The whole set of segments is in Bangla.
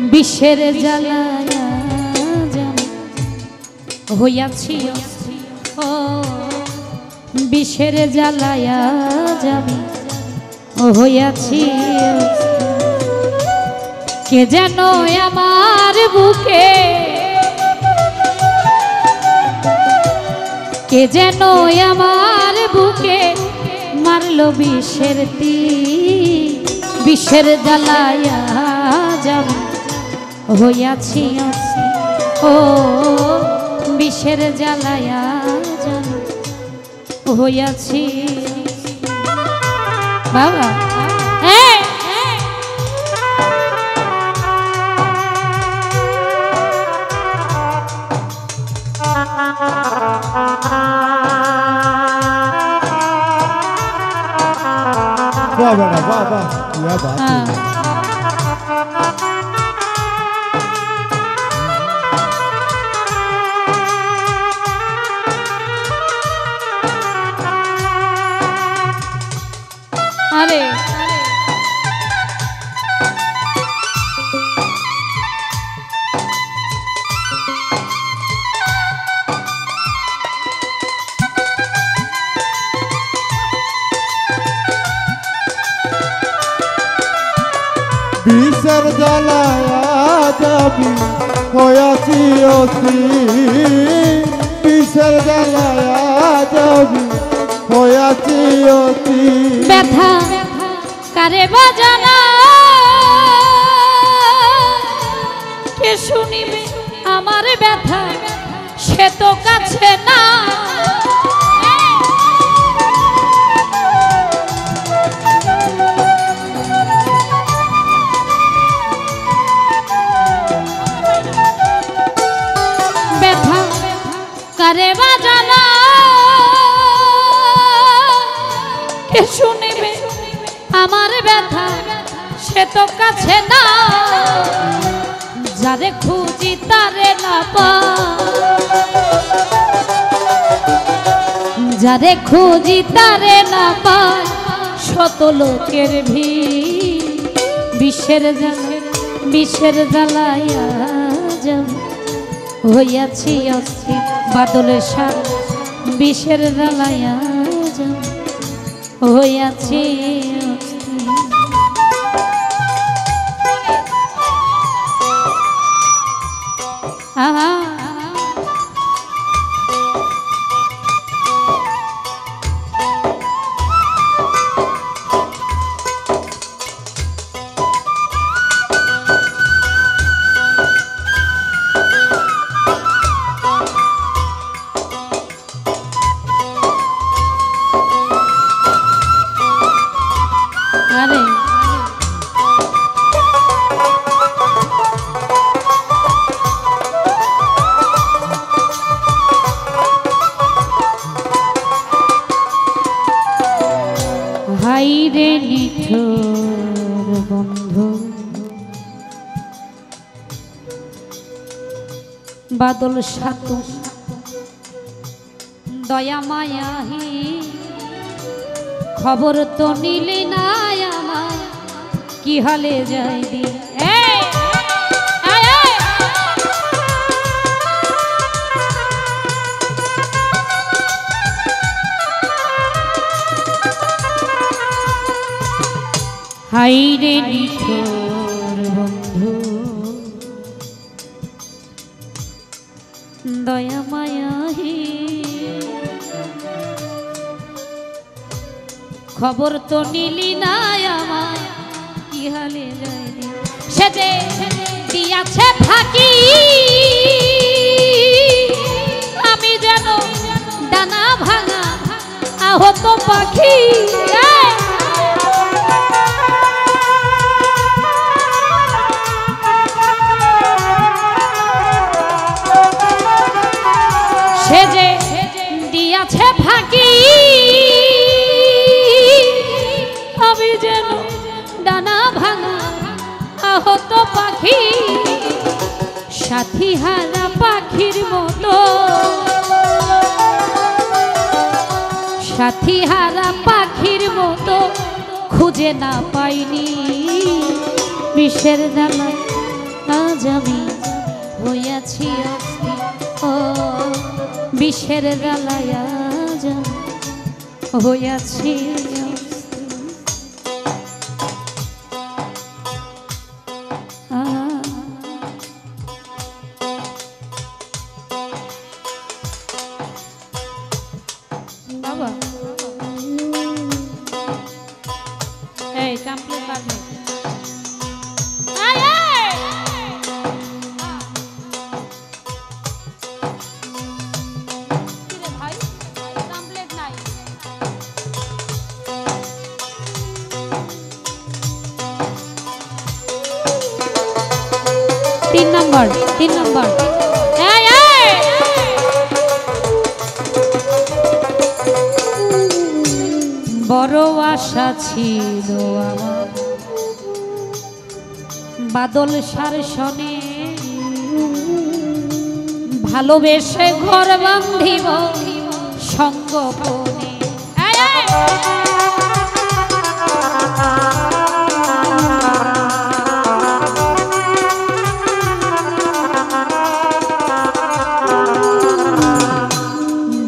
বিষের জ্বালায় হইয়াছি ও বিষের জ্বালায় যাবি হইয়াছি কে যেন আমার বুকে কে যেন আমার বুকে মারলো বিষের তীর বিষের জ্বালায় যাবি হইয়াছি ও বিষের জ্বালায় যাবি হইয়াছি বাবা वाह बेटा वाह वाह क्या बात है अरे বিষের জ্বালায় যাবি হইয়াছি অস্থির বিষের জ্বালায় যাবি হইয়াছি অস্থির ব্যথা কারে বাজানা কে শুনিবে আমার ব্যথা সে তো কাছে না ব্যথা কারে বাজানা কে শুনিবে আমার ব্যথা সে তো কাছে না যারে খুঁজি তারে না যারে খুঁজি তারে না পায় শত লোকের ভিড় বিষের জ্বালাইয়া যাব হইয়াছি অস্থির বাদলের সার বিষের জ্বালাইয়া যাব হইয়াছি আহা আরে হাই রে নিঠুর বন্ধু বাদল সাতু দয়া মায়াহি খবর তো নিলি না আমার কি হালে যাই দি হাই রে নিঠুর বন্ধু দয়া মায়াহি খবর তো নিলি না আমার কি হালে যায় সে যে দিয়াছে ফাঁকি আমি যেন ডানা ভাঙা আহত পাখি সে যে দিয়াছে ফাঁকি আমি যেন ডানা ভাঙা আহত পাখি সাথী হারা পাখির মতো সাথী হারা পাখির মতো খুঁজে না পাইনি বিষের জ্বালায় আজ আমি হইয়াছি অস্থির ও বিষের জ্বালায় আজ আমি হইয়াছি বাবা এই কমপ্লিট পারবে ভাই কমপ্লিট নাই 3 নম্বর এই এই বড় আশা ছিল আমার বাদল সার শনে ভালোবেসে ঘর বাঁধিব সঙ্গপনে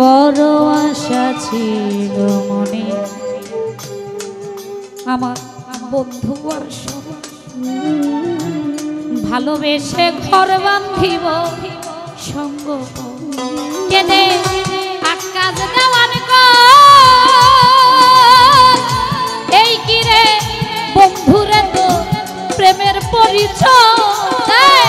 বড় আশা ছিল মনে আমার বন্ধু আর ভালোবেসে ঘর বাঁধিব সঙ্গ কেনে আকাশ দেওয়ান এই কিরে বন্ধুরে তো প্রেমের পরিচয়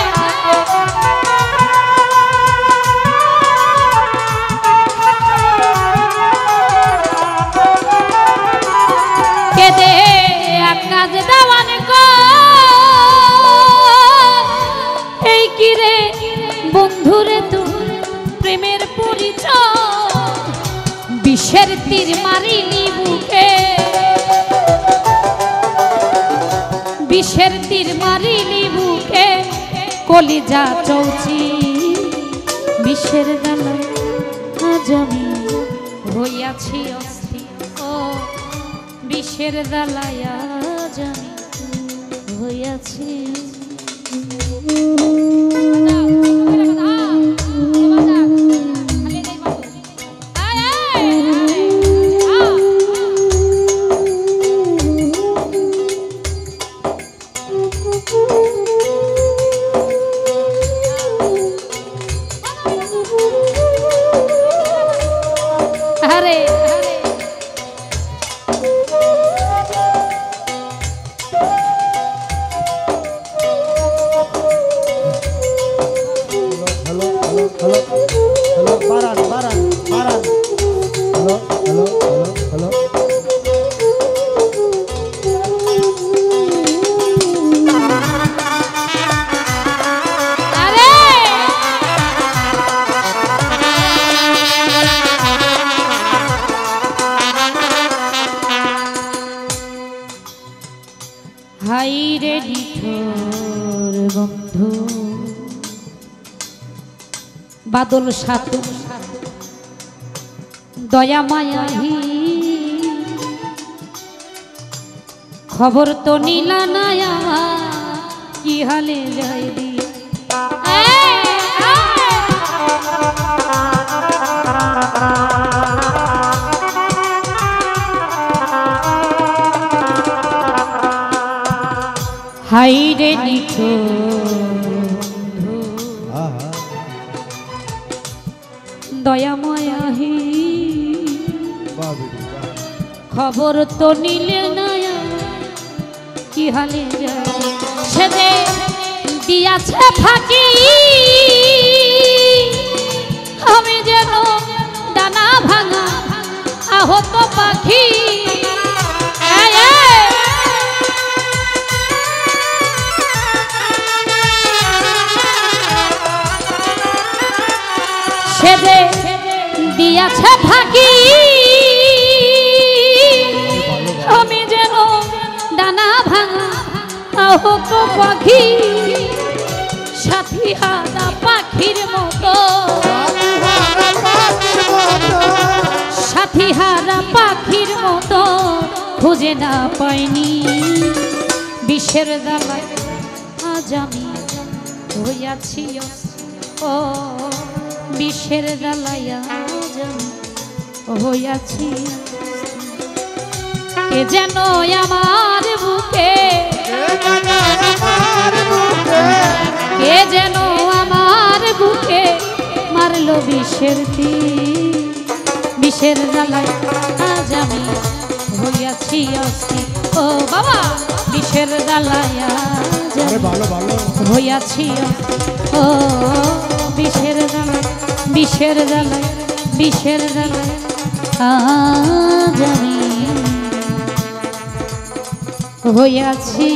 কেদে আকাশ দেওয়ান এই কিরে বন্ধুরে তো প্রেমের পরিচয় বিষের তীর মারিলি বুকে বিষের তীর মারিলি বুকে কলিজা চৌচি বিষের জ্বালায় আজ আমি হইয়াছি অস্থির ও বিষের জ্বালায় আজ আমি হইয়াছি আরে hello baran hello হাই রে নিঠোর বন্ধু বাদল সাতু দয়া মায়াহি খবর তো নিলা না কি হালে যাই দি হাই রে নিঠোর দয়াময়াহি খবর তো নিলে না কি হালে যায় সেদে দিয়াছে ফাঁকি আমি যেন ডানা ভাঙা আহত পাখি সেদে দিয়াছে ফাঁকি আমি যেন ডানা ভাঙা আহত পাখি সাথী হারা পাখির মতো সাথী হারা পাখির মতো খুঁজে না পাইনি বিষের জ্বালায় আজ আমি হইয়াছি ও বিষের জ্বালাইয়া হইয়াছি কে যেন আমার বুকে কে যেন আমার বুকে মারলো বিষের তীর বিষের জ্বালায় আজ আমি হইয়াছি অস্থির ও বাবা বিষের জ্বালায় আজ আরে ভালো ভালো হইয়াছি ও বিষের জ্বালায় বিষের জ্বালায় বিষের জ্বালায় আজ আমি হইয়াছি